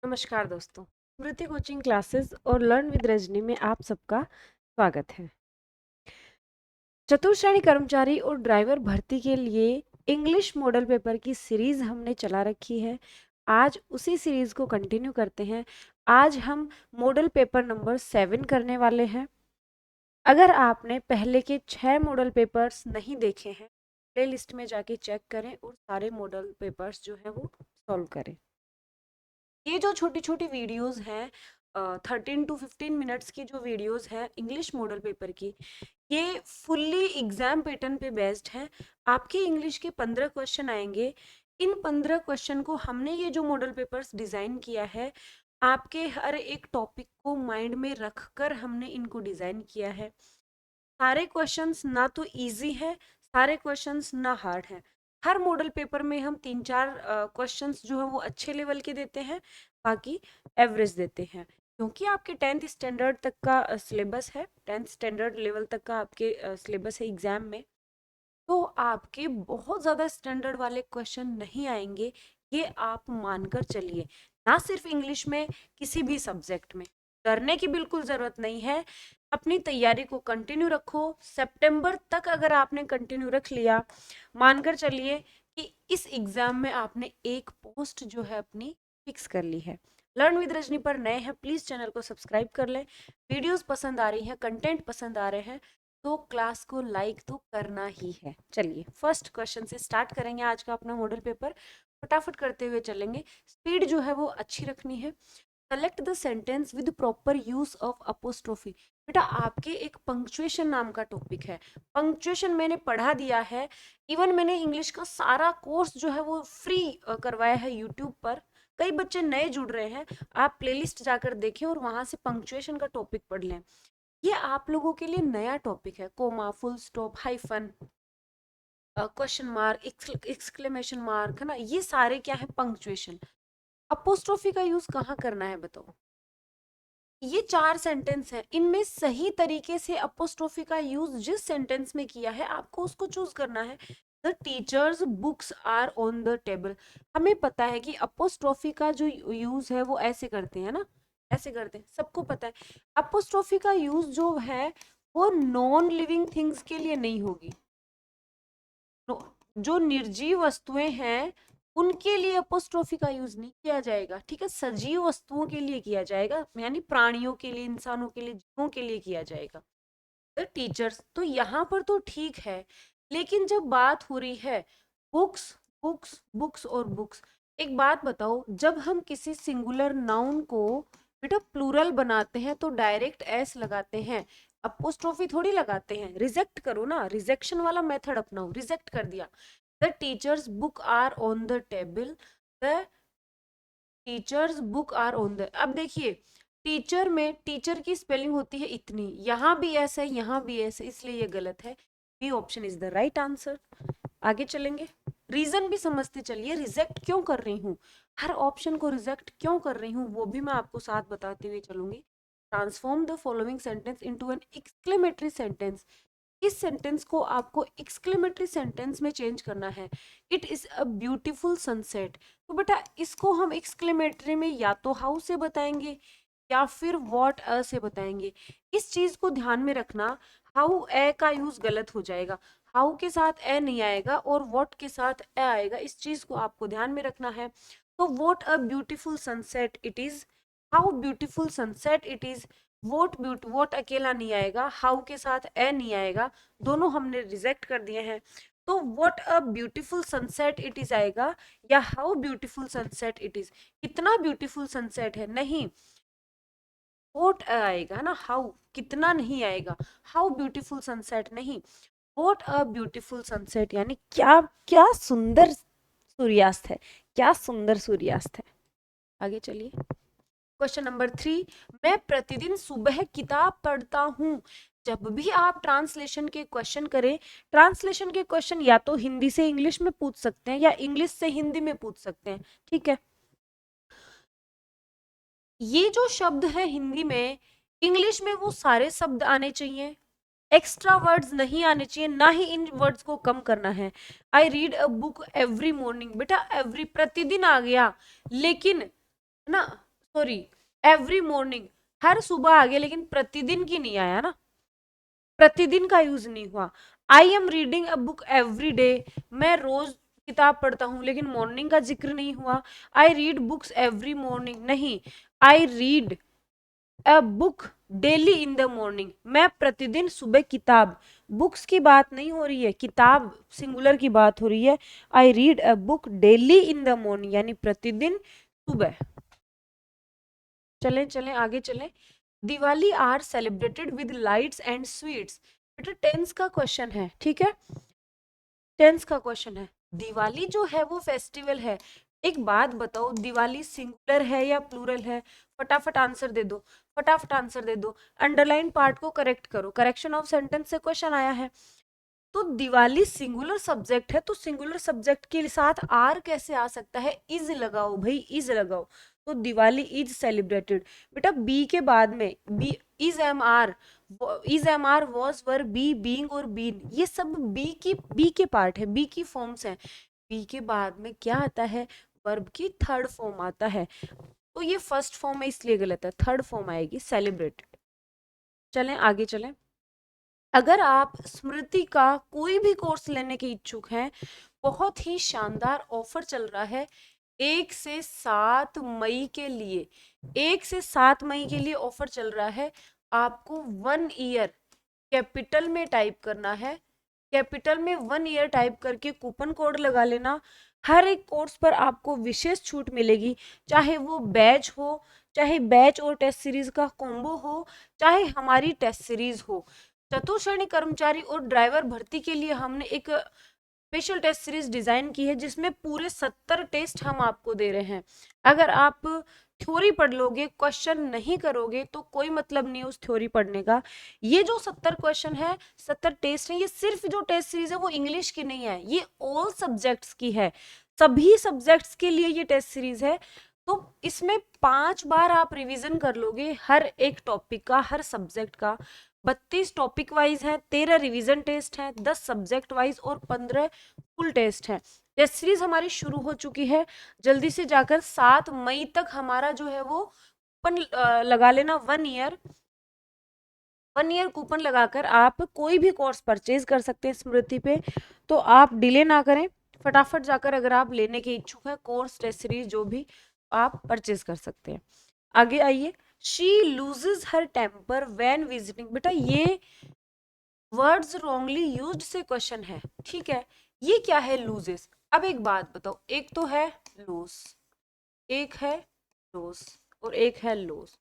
नमस्कार दोस्तों, स्मृति coaching classes और लर्न विद रजनी में आप सबका स्वागत है। चतुर्श्रेणी कर्मचारी और ड्राइवर भर्ती के लिए इंग्लिश मॉडल पेपर की सीरीज हमने चला रखी है। आज उसी सीरीज को कंटिन्यू करते हैं। आज हम मॉडल पेपर नंबर 7 करने वाले हैं। अगर आपने पहले के 6 मॉडल पेपर्स नहीं देखे हैं, प्ले लिस्ट में जाके चेक करें और सारे मॉडल पेपर्स जो है वो सॉल्व करें। ये जो छोटी छोटी वीडियोस हैं 13 to 15 मिनट्स की जो वीडियोस हैं इंग्लिश मॉडल पेपर की, ये फुल्ली एग्जाम पैटर्न पे बेस्ड है। आपके इंग्लिश के 15 क्वेश्चन आएंगे। इन 15 क्वेश्चन को हमने ये जो मॉडल पेपर्स डिज़ाइन किया है, आपके हर एक टॉपिक को माइंड में रखकर हमने इनको डिज़ाइन किया है। सारे क्वेश्चंस ना तो इजी है, सारे क्वेश्चंस ना हार्ड हैं। हर मॉडल पेपर में हम 3-4 क्वेश्चंस जो है वो अच्छे लेवल के देते हैं, बाकी एवरेज देते हैं। क्योंकि आपके 10th स्टैंडर्ड तक का सिलेबस है, 10th स्टैंडर्ड लेवल तक का आपके सिलेबस है एग्जाम में, तो आपके बहुत ज़्यादा स्टैंडर्ड वाले क्वेश्चन नहीं आएंगे, ये आप मानकर चलिए। ना सिर्फ इंग्लिश में, किसी भी सब्जेक्ट में डरने की बिल्कुल ज़रूरत नहीं है। अपनी तैयारी को कंटिन्यू रखो। सितंबर तक अगर आपने कंटिन्यू रख लिया, मानकर चलिए कि इस एग्ज़ाम में आपने एक पोस्ट जो है अपनी फिक्स कर ली है। लर्न विद रजनी पर नए हैं, प्लीज़ चैनल को सब्सक्राइब कर लें। वीडियोस पसंद आ रही हैं, कंटेंट पसंद आ रहे हैं, तो क्लास को लाइक तो करना ही है। चलिए फर्स्ट क्वेश्चन से स्टार्ट करेंगे आज का अपना मॉडल पेपर। फटाफट करते हुए चलेंगे, स्पीड जो है वो अच्छी रखनी है। Select the sentence with proper use of apostrophe. बेटा आपके एक पंक्चुएशन नाम का टॉपिक है। पंक्चुएशन मैंने पढ़ा दिया है, इवन मैंने इंग्लिश का सारा कोर्स जो है वो फ्री करवाया है यूट्यूब पर। कई बच्चे नए जुड़ रहे हैं, आप प्लेलिस्ट जाकर देखें और वहां से पंक्चुएशन का टॉपिक पढ़ लें। ये आप लोगों के लिए नया टॉपिक है। Comma, full stop, hyphen, question mark, exclamation mark, है ना, ये सारे क्या है पंक्चुएशन। अपोस्ट्रोफी का यूज कहाँ करना है बताओ। ये 4 सेंटेंस हैं, इनमें सही तरीके से अपोस्ट्रोफी का यूज जिस सेंटेंस में किया है आपको उसको चूज करना है। The teacher's books are on the table. हमें पता है कि अपोस्ट्रोफी का जो यूज है वो ऐसे करते हैं ना, ऐसे करते हैं, सबको पता है। अपोस्ट्रोफी का यूज जो है वो नॉन लिविंग थिंग्स के लिए नहीं होगी। जो निर्जीव वस्तुएं हैं उनके लिए अपोस्ट्रोफी का यूज नहीं किया जाएगा, ठीक है। सजीव वस्तुओं के लिए किया जाएगा, यानी प्राणियों के लिए, इंसानों के लिए, जीवों के लिए किया जाएगा। द टीचर्स तो यहाँ पर तो ठीक है, लेकिन जब बात हो रही है बुक्स, बुक्स, बुक्स और बुक्स, एक बात बताओ, जब हम किसी सिंगुलर नाउन को बेटा प्लूरल बनाते हैं तो डायरेक्ट एस लगाते हैं, अपोस्ट्रोफी थोड़ी लगाते हैं। रिजेक्ट करो ना, रिजेक्शन वाला मेथड अपनाओ। रिजेक्ट कर दिया, the teacher's book are on the table, the teacher's book are on the. अब देखिए टीचर में टीचर की स्पेलिंग होती है इतनी, यहाँ भी ऐसा है, यहाँ भी ऐसा है, इसलिए ये गलत है। B option is the right answer. आगे चलेंगे, रीजन भी समझते चलिए, रिजेक्ट क्यों कर रही हूँ, हर ऑप्शन को रिजेक्ट क्यों कर रही हूँ वो भी मैं आपको साथ बताते हुए चलूंगी। Transform the following sentence into an exclamatory sentence. इस सेंटेंस को आपको एक्सक्लेमेटरी सेंटेंस में चेंज करना है। It is a beautiful sunset. तो बेटा इसको हम एक्सक्लेमेटरी में या तो हाउ से बताएंगे या फिर व्हाट अ से बताएंगे। इस चीज को ध्यान में रखना, हाउ ए का यूज गलत हो जाएगा, हाउ के साथ ए नहीं आएगा और व्हाट के साथ ए आएगा, इस चीज को आपको ध्यान में रखना है। तो what a beautiful sunset it is, how beautiful sunset it is. Vote अकेला नहीं आएगा, हाउ के साथ ए नहीं आएगा, दोनों हमने रिजेक्ट कर दिए हैं। तो what a beautiful sunset it is आएगा या how beautiful sunset it is. कितना ब्यूटीफुल सनसेट है, नहीं, व्हाट आएगा ना, हाउ कितना नहीं आएगा, हाउ ब्यूटीफुल सनसेट नहीं, व्हाट अ ब्यूटीफुल सनसेट, यानी क्या क्या सुंदर सूर्यास्त है, क्या सुंदर सूर्यास्त है। आगे चलिए, क्वेश्चन नंबर 3, मैं प्रतिदिन सुबह किताब पढ़ता हूँ। जब भी आप ट्रांसलेशन के क्वेश्चन करें, ट्रांसलेशन के क्वेश्चन या तो हिंदी से इंग्लिश में पूछ सकते हैं या इंग्लिश से हिंदी में पूछ सकते हैं, ठीक है। ये जो शब्द है हिंदी में, इंग्लिश में वो सारे शब्द आने चाहिए, एक्स्ट्रा वर्ड्स नहीं आने चाहिए, ना ही इन वर्ड्स को कम करना है। I read a book every morning, बेटा एवरी प्रतिदिन आ गया, लेकिन ना सॉरी, एवरी मॉर्निंग, हर सुबह आ गया लेकिन प्रतिदिन की नहीं आया ना, प्रतिदिन का यूज नहीं हुआ। I am reading a book every day, मैं रोज किताब पढ़ता हूं, लेकिन मॉर्निंग का जिक्र नहीं हुआ। I read books every morning, नहीं, I read a book daily in the morning, मैं प्रतिदिन सुबह किताब, बुक्स की बात नहीं हो रही है, किताब सिंगुलर की बात हो रही है। I read a book daily in the morning, यानी प्रतिदिन सुबह। चलें चलें आगे चलें। Diwali are celebrated with lights and sweets, बेटा टेंस का क्वेश्चन है, ठीक है, टेंस का क्वेश्चन है। दिवाली जो है वो फेस्टिवल है, एक बात बताओ, दिवाली सिंगुलर है या प्लूरल है? फटाफट आंसर दे दो, फटाफट आंसर दे दो। अंडरलाइन पार्ट को करेक्ट करो, करेक्शन ऑफ सेंटेंस से क्वेश्चन आया है। तो दिवाली सिंगुलर सब्जेक्ट है, तो सिंगुलर सब्जेक्ट के साथ आर कैसे आ सकता है? इज लगाओ भाई, इज लगाओ। तो दिवाली इज सेलिब्रेटेड, बेटा बी के बाद में be, is am are was were be being और बीन, ये सब बी के पार्ट है, बी की फॉर्म्स हैं। बी के बाद में क्या आता है? वर्ब की थर्ड फॉर्म आता है, तो ये फर्स्ट फॉर्म है इसलिए गलत है, थर्ड फॉर्म आएगी सेलिब्रेटेड। चलें आगे चलें। अगर आप स्मृति का कोई भी कोर्स लेने के इच्छुक हैं, बहुत ही शानदार ऑफर चल रहा है 1 से 7 मई के लिए, 1 से 7 मई के लिए ऑफर चल रहा है। आपको 1 ईयर कैपिटल में टाइप करना है, कैपिटल में 1 ईयर टाइप करके कूपन कोड लगा लेना। हर एक कोर्स पर आपको विशेष छूट मिलेगी, चाहे वो बैच हो, चाहे बैच और टेस्ट सीरीज का कॉम्बो हो, चाहे हमारी टेस्ट सीरीज हो। चतुर्श्रेणी कर्मचारी और ड्राइवर भर्ती के लिए हमने एक स्पेशल टेस्ट सीरीज डिजाइन की है, जिसमें पूरे 70 टेस्ट हम आपको दे रहे हैं। अगर आप थ्योरी पढ़ लोगे, क्वेश्चन नहीं करोगे, तो कोई मतलब नहीं है उस थ्योरी पढ़ने का। ये जो 70 क्वेश्चन है, 70 टेस्ट है, ये सिर्फ जो टेस्ट सीरीज है वो इंग्लिश की नहीं है, ये ऑल सब्जेक्ट्स की है, सभी सब्जेक्ट्स के लिए ये टेस्ट सीरीज है। तो इसमें 5 बार आप रिवीजन कर लोगे हर एक टॉपिक का, हर सब्जेक्ट का। 32 टॉपिक वाइज है, 13 रिवीजन टेस्ट है, 10 सब्जेक्ट वाइज और 15 फुल टेस्ट है। टेस्ट सीरीज हमारी शुरू हो चुकी है, जल्दी से जाकर 7 मई तक हमारा जो है वो कूपन लगा लेना। 1 ईयर कूपन लगाकर आप कोई भी कोर्स परचेज कर सकते हैं स्मृति पे, तो आप डिले ना करें, फटाफट जाकर अगर आप लेने के इच्छुक हैं कोर्स टेस्ट सीरीज जो भी, आप परचेज कर सकते हैं। आगे आइए। She loses her temper when visiting, बेटा ये वर्ड्स रॉन्गली यूज्ड से क्वेश्चन है, ठीक है। ये क्या है लूजेस? अब एक बात बताओ, एक तो है लूज, एक है लॉस और एक है लॉस।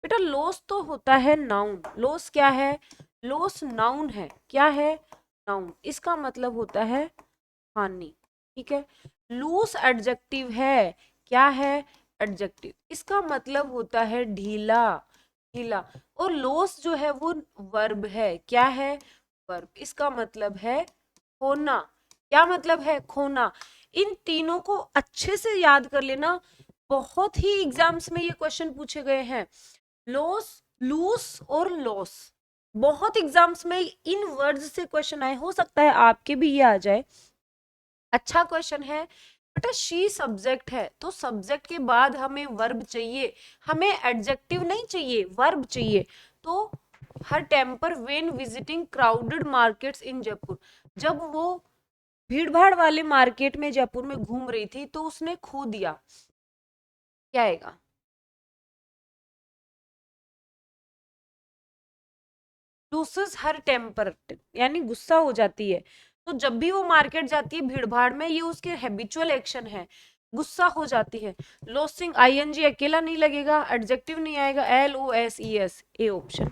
बेटा लॉस तो होता है नाउन, लॉस क्या है? लॉस नाउन है, क्या है? नाउन, इसका मतलब होता है हानि, ठीक है। लूस एडजेक्टिव है, क्या है? एडजेक्टिव, इसका मतलब होता है ढीला, ढीला। और लॉस जो है वो वर्ब है, क्या है? वर्ब, इसका मतलब है खोना, क्या मतलब है? खोना। इन तीनों को अच्छे से याद कर लेना, बहुत ही एग्जाम्स में ये क्वेश्चन पूछे गए हैं। लॉस, लूस और लॉस, बहुत एग्जाम्स में इन वर्ड्स से क्वेश्चन आए, हो सकता है आपके भी ये आ जाए। अच्छा क्वेश्चन है। बेटा शी सब्जेक्ट है, तो सब्जेक्ट के बाद हमें वर्ब चाहिए, हमें एडजेक्टिव नहीं चाहिए, वर्ब चाहिए। तो हर temper when visiting crowded markets in Jaipur, जब वो भीड़ भाड़ वाले मार्केट में जयपुर में घूम रही थी तो उसने खो दिया, क्या आएगा? लूसेस हर टेम्पर, यानी गुस्सा हो जाती है। तो जब भी वो मार्केट जाती है भीड़ भाड़ में, ये उसके हैबिचुअल एक्शन है, गुस्सा हो जाती है। लॉसिंग आईएनजी अकेला नहीं लगेगा, एडजेक्टिव नहीं आएगा, LOSES, ए ऑप्शन।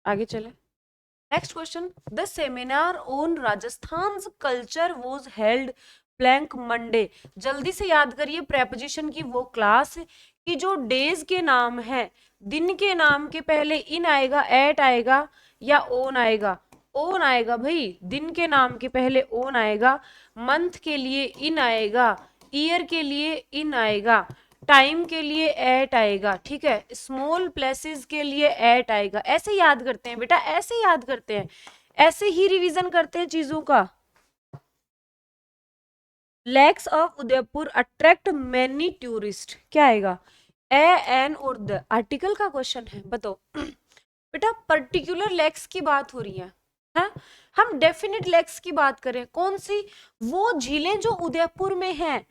आगे चले। Next question, the seminar on Rajasthan culture was held blank Monday. जल्दी से याद करिए प्रेपोजिशन की वो क्लास की जो डेज के नाम है, दिन के नाम के पहले इन आएगा, एट आएगा या ओन आएगा? ओन आएगा भाई, दिन के नाम के पहले ओन आएगा, मंथ के लिए इन आएगा, ईयर के लिए इन आएगा, टाइम के लिए एट आएगा, ठीक है, स्मॉल प्लेसेस के लिए एट आएगा। ऐसे याद करते हैं बेटा, ऐसे याद करते हैं, ऐसे ही रिवीजन करते हैं चीजों का। Lakes of Udaipur attract many tourist, क्या आएगा? ए, एन और द आर्टिकल का क्वेश्चन है, बताओ। बेटा पर्टिकुलर लेक्स की बात हो रही है? हम डेफिनेट लेक्स की बात करें, कौन सी? वो झीलें जो उदयपुर में हैं,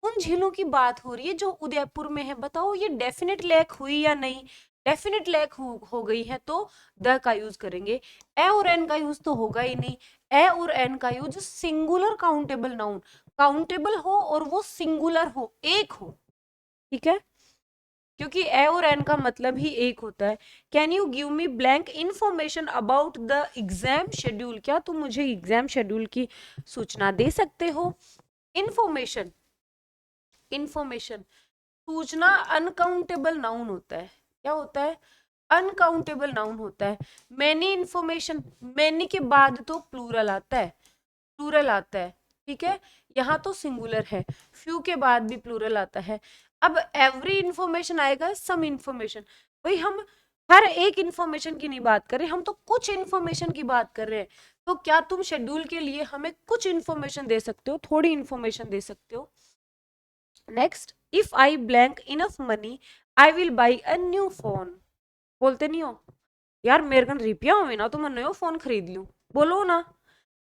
उन झीलों की बात हो रही है जो उदयपुर में है। बताओ ये डेफिनेट लेक हुई या नहीं? डेफिनेट लेक हो गई है तो द का यूज करेंगे। ए और एन का यूज तो होगा ही नहीं। ए और एन का use singular countable noun, countable हो और वो सिंगुलर हो, एक हो, ठीक है, क्योंकि ए और एन का मतलब ही एक होता है। Can you give me blank information about the exam schedule? क्या तुम मुझे एग्जाम शेड्यूल की सूचना दे सकते हो? इंफॉर्मेशन, इंफॉर्मेशन, सूचना अनकाउंटेबल नाउन होता है। क्या होता है? अनकाउंटेबल नाउन होता है। मैनी इंफॉर्मेशन, मैनी के बाद तो प्लूरल आता है, प्लूरल आता है, ठीक है, यहाँ तो सिंगुलर है। फ्यू के बाद भी प्लूरल आता है। अब एवरी इंफॉर्मेशन आएगा, सम इंफॉर्मेशन। भाई हम हर एक इंफॉर्मेशन की नहीं बात कर रहे, हम तो कुछ इंफॉर्मेशन की बात कर रहे हैं। तो क्या तुम शेड्यूल के लिए हमें कुछ इंफॉर्मेशन दे सकते हो, थोड़ी इंफॉर्मेशन दे सकते हो? Next, if I blank enough money I will by a new phone. बोलते नहीं हो यार, मेरे कन रिपिया हुए ना तो मैं नयो फोन खरीद लूं, बोलो ना,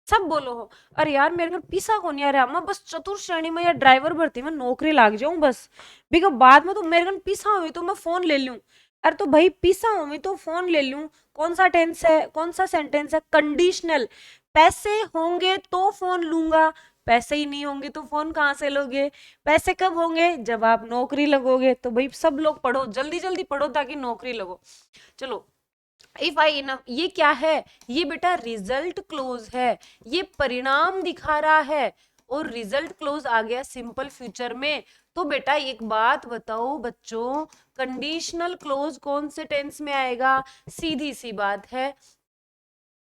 सब बोलो हो। अरे यार मेरे को पीसा को नहीं आ रहा, मैं बस चतुर्थ श्रेणी में या ड्राइवर भर्ती में नौकरी लाग जाऊं बस, बिका बाद में तो मेरे को पीसा हुई तो मैं फोन ले लूं। अरे तो भाई पीसा हुई तो फोन ले लूं, कौन सा टेंस है, कौन सा सेंटेंस है? कंडीशनल। पैसे होंगे तो फोन लूंगा, पैसे ही नहीं होंगे तो फोन कहाँ से लोगे? पैसे कब होंगे? जब आप नौकरी लगोगे। तो भाई सब लोग पढ़ो, जल्दी जल्दी पढ़ो ताकि नौकरी लगो। चलो, इफ आई इनफ, ये क्या है? ये बेटा रिजल्ट क्लोज है, ये परिणाम दिखा रहा है, और रिजल्ट क्लोज आ गया सिंपल फ्यूचर में। तो बेटा एक बात बताओ बच्चों, कंडीशनल क्लोज कौन से टेंस में आएगा? सीधी सी बात है,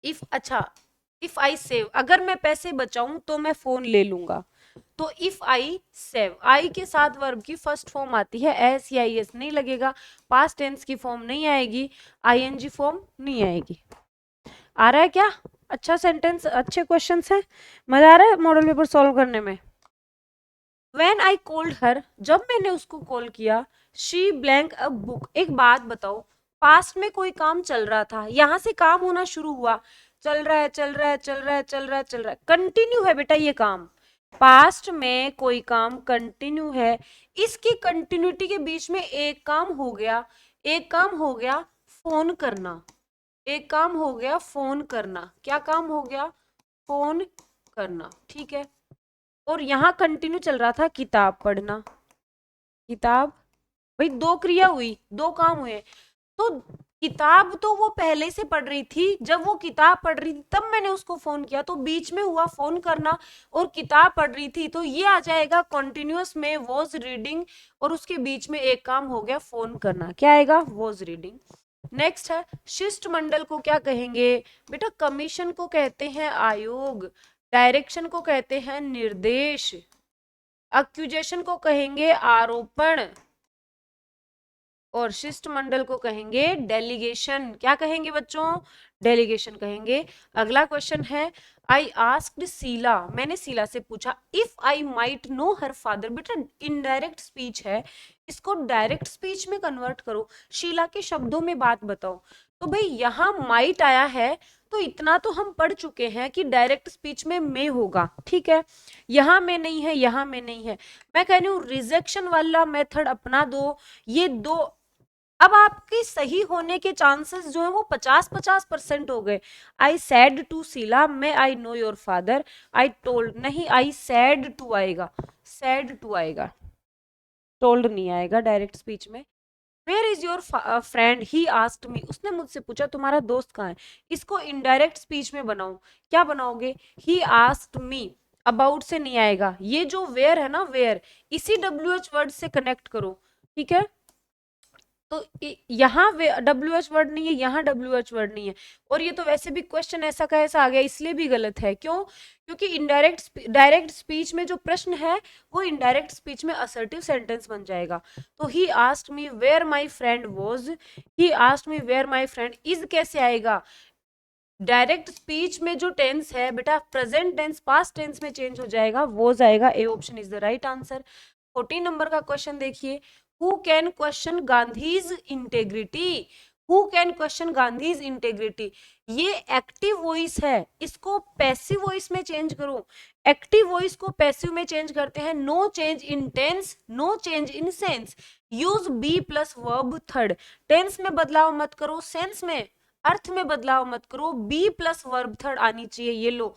इफ, अच्छा, इफ आई सेव, अगर मैं पैसे बचाऊं तो मैं फोन ले लूंगा। तो इफ आई सेव, आई के साथ वर्ब की फर्स्ट फॉर्म आती है, एस या एस नहीं लगेगा, पास्ट टेंस की फॉर्म नहीं आएगी, आईएनजी फॉर्म नहीं आएगी। आ रहा है क्या? अच्छा सेंटेंस, अच्छे क्वेश्चंस हैं, मजा आ रहा है मॉडल पेपर सॉल्व करने में। When I called her, जब मैंने उसको कॉल किया, she blank a book। एक बात बताओ, पास्ट में कोई काम चल रहा था, यहां से काम होना शुरू हुआ, चल रहा है चल रहा है चल रहा है चल रहा है चल रहा है, कंटिन्यू है बेटा ये काम। पास्ट में कोई काम कंटिन्यू है, इसकी कंटिन्यूटी के बीच में एक काम हो गया, एक काम हो गया फोन करना, एक काम हो गया फोन करना। क्या काम हो गया? फोन करना, ठीक है। और यहाँ कंटिन्यू चल रहा था किताब पढ़ना, किताब, भाई दो क्रिया हुई, दो काम हुए। तो किताब तो वो पहले से पढ़ रही थी, जब वो किताब पढ़ रही थी तब मैंने उसको फोन किया, तो बीच में हुआ फोन करना और किताब पढ़ रही थी, तो ये आ जाएगा कॉन्टिन्यूअस में वॉज रीडिंग, और उसके बीच में एक काम हो गया फोन करना। क्या आएगा? Was reading. नेक्स्ट है शिष्टमंडल को क्या कहेंगे? बेटा कमीशन को कहते हैं आयोग, डायरेक्शन को कहते हैं निर्देश, अक्यूजेशन को कहेंगे आरोपण, और शिष्टमंडल को कहेंगे डेलीगेशन। क्या कहेंगे बच्चों? डेलीगेशन कहेंगे। अगला क्वेश्चन है, आई आस्क्ड शीला, मैंने शीला से पूछा, if I might know her father. बेटा इनडायरेक्ट स्पीच है, इसको डायरेक्ट स्पीच में कन्वर्ट करो, शीला के शब्दों में बात बताओ। तो भाई यहाँ माइट आया है, तो इतना तो हम पढ़ चुके हैं कि डायरेक्ट स्पीच में होगा, ठीक है, यहाँ में नहीं है, यहाँ में नहीं है। मैं कह रही हूँ रिजेक्शन वाला मेथड अपना दो, ये दो। अब आपके सही होने के चांसेस जो है वो 50-50% हो गए। आई सैड टू शीला, मैं I know your father, I told नहीं, आई सैड टू आएगा, सैड टू आएगा, टोल्ड नहीं आएगा डायरेक्ट स्पीच में। Where is your friend, he asked me, उसने मुझसे पूछा तुम्हारा दोस्त कहाँ है। इसको इनडायरेक्ट स्पीच में बनाओ, क्या बनाओगे? ही आस्क्ड मी, अबाउट से नहीं आएगा, ये जो वेयर है ना, वेयर, इसी WH वर्ड से कनेक्ट करो, ठीक है। तो यहाँ WH वर्ड नहीं है, यहाँ WH वर्ड नहीं है, और ये तो वैसे भी क्वेश्चन ऐसा का ऐसा आ गया, इसलिए भी गलत है। क्यों? क्योंकि इनडायरेक्ट डायरेक्ट स्पीच में जो प्रश्न है वो इनडायरेक्ट स्पीच में असर्टिव सेंटेंस बन जाएगा। तो he asked me where my friend was, he asked me where my friend is कैसे आएगा? डायरेक्ट स्पीच में जो टेंस है बेटा, प्रेजेंट टेंस पास्ट टेंस में चेंज हो जाएगा, वो जाएगा। A option is the right answer. 14 number का क्वेश्चन देखिए, who can question Gandhi's integrity, who can question Gandhi's integrity. ये एक्टिव वॉइस है, इसको पैसिव वॉइस में चेंज करो। एक्टिव वॉइस को पैसिव में चेंज करते हैं, no change in tense, no change in sense, use be plus verb third. Tense में बदलाव मत करो, सेंस में अर्थ में बदलाव मत करो, बी प्लस वर्ब थर्ड आनी चाहिए। ये लो,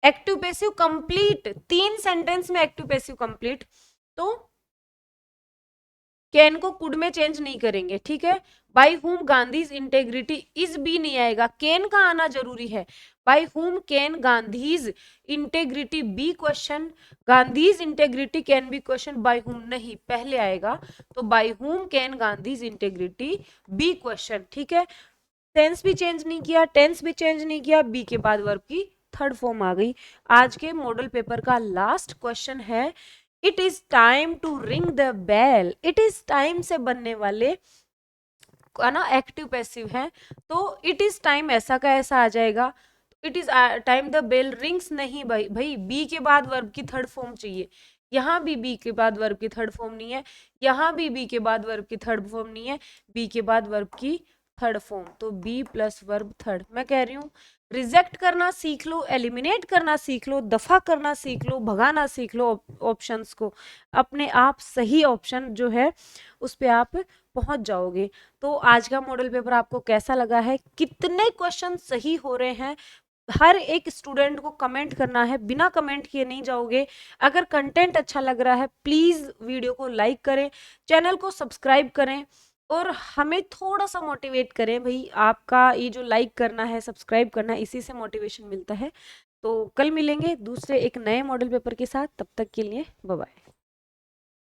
एक्टिव पैसिव कंप्लीट, 3 सेंटेंस में एक्टिव पैसिव कंप्लीट। तो कैन को कुड में चेंज नहीं करेंगे, ठीक है। बाई हुम गांधीज इंटेग्रिटी, इज बी नहीं आएगा, कैन का आना जरूरी है। By whom can Gandhi's integrity be question, Gandhi's integrity can be question, by whom नहीं, पहले आएगा। तो by whom can Gandhi's integrity be question, ठीक है। टेंस भी चेंज नहीं किया, टेंस भी चेंज नहीं किया, बी के बाद वर्ब की थर्ड फॉर्म आ गई। आज के मॉडल पेपर का लास्ट क्वेश्चन है, it is time to ring the bell. It is time से बनने वाले है ना, एक्टिव पैसिव है, तो इट इज टाइम ऐसा का ऐसा आ जाएगा। It is time the bell rings नहीं, भाई भाई बी के बाद वर्ब की थर्ड फॉर्म चाहिए। यहाँ भी बी के बाद वर्ब की थर्ड फॉर्म नहीं है, यहाँ भी बी के बाद वर्ब की थर्ड फॉर्म नहीं है, बी के बाद वर्ब की थर्ड फॉर्म, तो बी प्लस वर्ब थर्ड। मैं कह रही हूँ रिजेक्ट करना सीख लो, एलिमिनेट करना सीख लो, दफा करना सीख लो, भगाना सीख लो ऑप्शंस को, अपने आप सही ऑप्शन जो है उस पे आप पहुंच जाओगे। तो आज का मॉडल पेपर आपको कैसा लगा है, कितने क्वेश्चन सही हो रहे हैं, हर एक स्टूडेंट को कमेंट करना है, बिना कमेंट किए नहीं जाओगे। अगर कंटेंट अच्छा लग रहा है प्लीज वीडियो को लाइक करें, चैनल को सब्सक्राइब करें और हमें थोड़ा सा मोटिवेट करें। भाई आपका ये जो लाइक करना है, सब्सक्राइब करना है, इसी से मोटिवेशन मिलता है। तो कल मिलेंगे दूसरे एक नए मॉडल पेपर के साथ, तब तक के लिए बाय बाय।